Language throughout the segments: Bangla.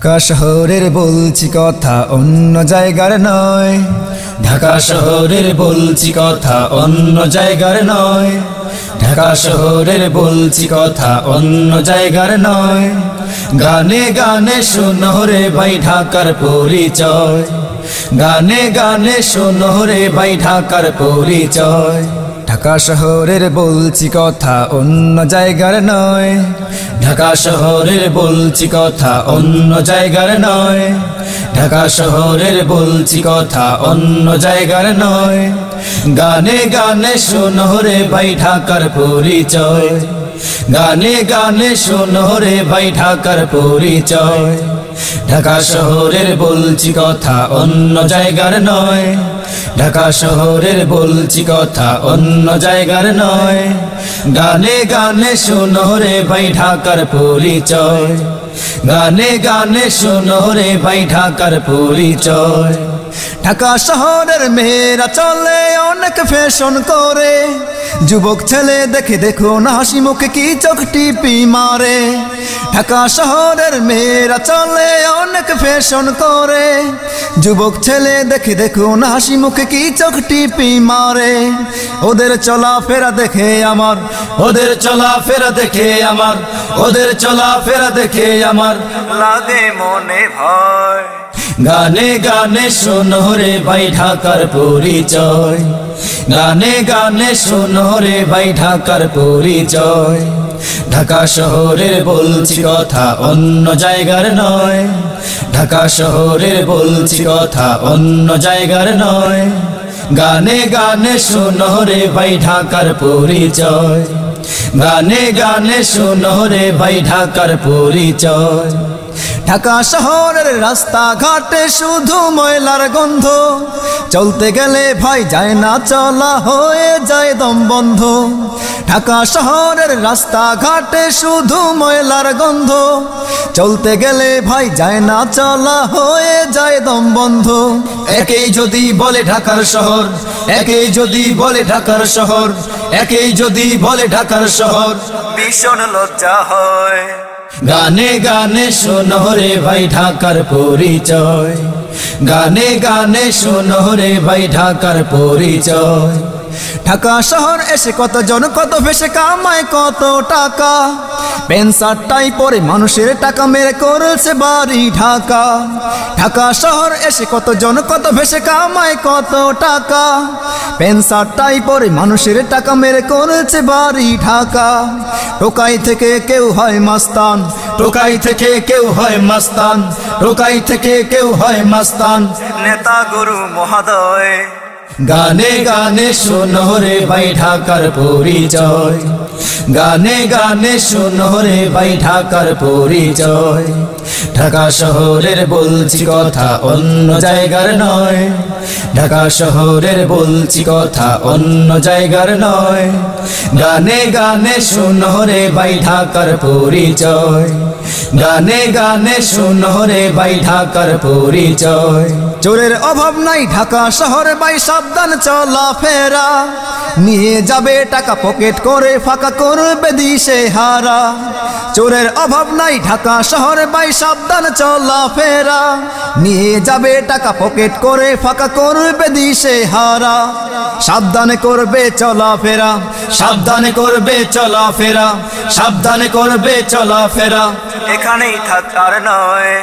ঢাকা শহরের বলছি কথা অন্য জায়গার নয়, ঢাকা শহরের বলছি কথা অন্য জায়গার নয়, ঢাকা শহরের বলছি কথা অন্য জায়গার নয়। গানে গানে শোনো রে ভাই ঢাকার পরিচয়, গানে গানে শোনো রে ভাই ঢাকার পরিচয়। ঢাকা শহরের বলছি কথা অন্য জায়গার নয়, ঢাকা শহরের বলছি কথা অন্য জায়গার নয়, ঢাকা শহরের বলছি কথা অন্য জায়গার নয়। গানে গানে শোনো রে ভাই ঢাকার পরিচয়, গানে গানে শোনো রে ভাই ঢাকার পরিচয়। ঢাকা শহরের বলছি কথা অন্য জায়গার নয়, ঢাকা শহরের বলছি কথা অন্য জায়গার নয়। গানে গানে শোনো রে ভাই ঢাকার পরিচয়, গানে গানে শোনো রে ভাই ঢাকার পরিচয়। ঢাকা শহরের মেয়েরা চলে অনেক ফ্যাশন করে, যুবক ছেলে দেখে দেখো না হাসি মুখে কি চোখ টিপি মারে। ঢাকা শহরের মেয়েরা চলে অনেক ফ্যাশন করে, যুবক ছেলে দেখে দেখো না হাসি মুখে কি চোখ টিপি মারে। ওদের চলাফেরা দেখে আমার, ওদের চলাফেরা দেখে আমার, ওদের চলাফেরা দেখে আমার লাগে মনে ভয়। গানে গানে শোনো রে ভাই ঢাকার পরিচয়, গানে গানে শোনো রে ভাই ঢাকার পরিচয়। ঢাকা শহরের বলছি কথা অন্য জায়গার নয়, ঢাকা শহরের বলছি কথা অন্য জায়গার নয়। গানে গানে শোনো রে ভাই ঢাকার পরিচয়, গানে গানে শোনো রে ভাই ঢাকার পরিচয়। ঢাকা শহরের রাস্তা ঘাটে শুধু ময়লার গন্ধ, চলতে গেলে ভাই যায় না চলা হয়ে যায় দম বন্ধ। ঢাকা শহরের রাস্তা ঘাটে শুধু ময়লার গন্ধ, চলতে গেলে ভাই যায় না চলা হয়ে যায় দম বন্ধ। একেই যদি বলে ঢাকার শহর, একেই যদি বলে ঢাকার শহর, একেই যদি বলে ঢাকার শহর ভীষণ লজ্জা হয়। গানে গানে শোনো রে ভাই ঢাকার পরিচয়, গানে গানে শোনো রে ভাই ঢাকার পরিচয়। ঢাকা শহর এসে কতজন কত ভেসে কামায় কত টাকা, প্যান্ট শার্টটাই পরে মানুষের টাকা মেরে করেছে বাড়ি ঢাকা। ঢাকা শহর এসে কতজন কত ভেসে কামায় কত টাকা, প্যান্ট শার্টটাই পরে মানুষের টাকা মেরে করেছে বাড়ি ঢাকা। টোকাই থেকে কেউ হয় মাস্তান, টোকাই থেকে কেউ হয় মাস্তান, টোকাই থেকে কেউ হয় মাস্তান নেতা গুরু মহোদয়। গানে গানে শোনো রে ভাই ঢাকার পরিচয়, গানে গানে শোনো রে ভাই ঢাকার পরিচয়। ঢাকা শহরের বলছি কথা অন্য জায়গার নয়, ঢাকা শহরের বলছি কথা অন্য জায়গার নয়। গানে গানে শোনো রে ভাই ঢাকার পরিচয়, গানে গানে শোনো রে ভাই ঢাকার পরিচয়। চোরের অভাব নাই ঢাকা শহরে ভাই সাবধান চলাফেরা, নিয়ে যাবে টাকা পকেট করে ফাঁকা করবে দিশে হারা। চোরের অভাব নাই ঢাকা শহরে ভাই সাবধান চলাফেরা, নিয়ে যাবে টাকা পকেট করে ফাঁকা করবে দিশে হারা। সাবধানে করবে চলাফেরা, সাবধানে করবে চলাফেরা, সাবধানে করবে চলাফেরা এখানেই থাকার নয়।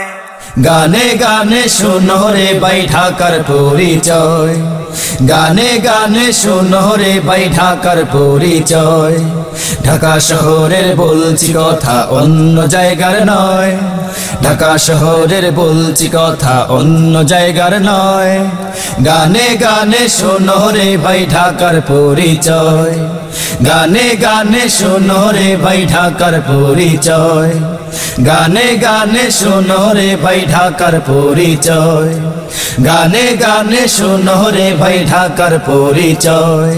গানে গানে শোনো রে ভাই ঢাকার পরিচয়, গানে গানে শোনো রে ভাই ঢাকার পরিচয়। ঢাকা শহরের বলছি কথা অন্য জায়গার নয়, ঢাকা শহরের বলছি কথা অন্য জায়গার নয়। গানে গানে শোনো রে ভাই ঢাকার পরিচয়, গানে গানে শোনো রে ভাই ঢাকার পরিচয়। গানে গানে শোনো রে ভাই ঢাকার পরিচয়, গানে গানে শোনো রে ভাই ঢাকার পরিচয়,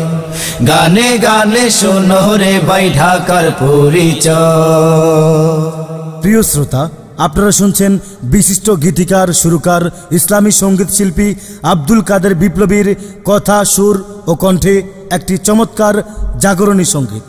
গানে গানে শোনো রে ভাই ঢাকার পরিচয়। প্রিয় শ্রোতা, আপনারা শুনছেন বিশিষ্ট গীতিকার সুরকার ইসলামী সঙ্গীত শিল্পী আব্দুল কাদের বিপ্লবীর কথা, সুর ও কণ্ঠে একটি চমৎকার জাগরণী সঙ্গীত।